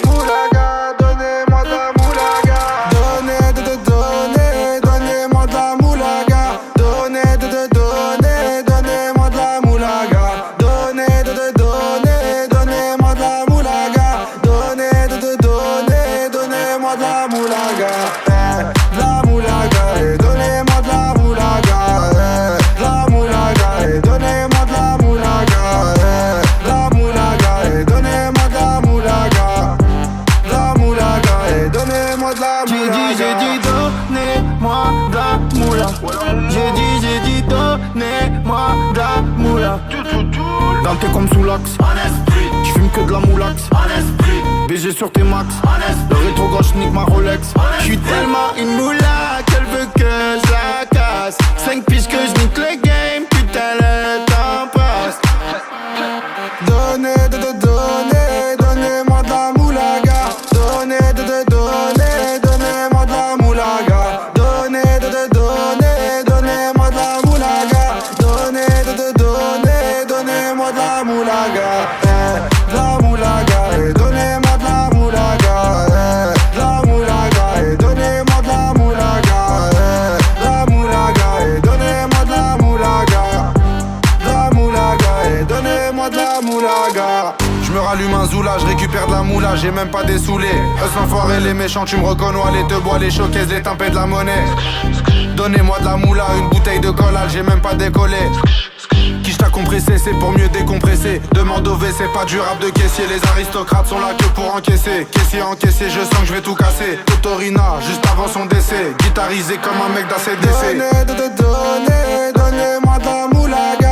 Moulaga, donnez-moi de la moulaga. Donnez-moi de la moulaga. Donnez-moi de la moulaga. Donnez-moi de la moulaga. Donnez-moi de la moulaga. De la moulaga, et donnez-moi de la moulaga. De la moulaga, et donnez-moi de la moulaga. De la moulaga, et donnez-moi de la moulaga. De la moulaga, et donnez-moi de la moulaga. J'ai dit donnez-moi de la moula. J'ai dit donnez-moi de la moula. Danté comme sous l'axe. J'fume que de la moulax. BG sur tes max. Le rétro gauche nique ma Rolex. J'suis tellement une moula qu'elle veut que je la casse. 5 piges que je nique le game. Putain le temps passe. Donnez-moi de la moulaga. Donnez-moi de la moulaga. Donnez-moi de la moulaga. Donnez-moi de la moulaga. De la moulaga, et donnez-moi de la moulaga. De la moulaga, et donnez-moi de la moulaga. De la moulaga, et donnez-moi de la moulaga. De la moulaga, et donnez-moi de la moulaga. Je me rallume un zoula, je récupère de la moula, j'ai même pas des saoulés. Eux l'enfoiré, les méchants, tu me reconnais, les te bois, les showcases, les tempêtes de la monnaie. Donnez-moi de la moula, une bouteille de collage, j'ai même pas décollé. Qui t'a compressé, c'est pour mieux décompresser. Demande au V, c'est pas du rap de caissier. Les aristocrates sont là que pour encaisser. Caissier encaissé, je sens que je vais tout casser. Totorina, juste avant son décès. Guitarisé comme un mec d'ACDC. Donnez-moi de la moulaga.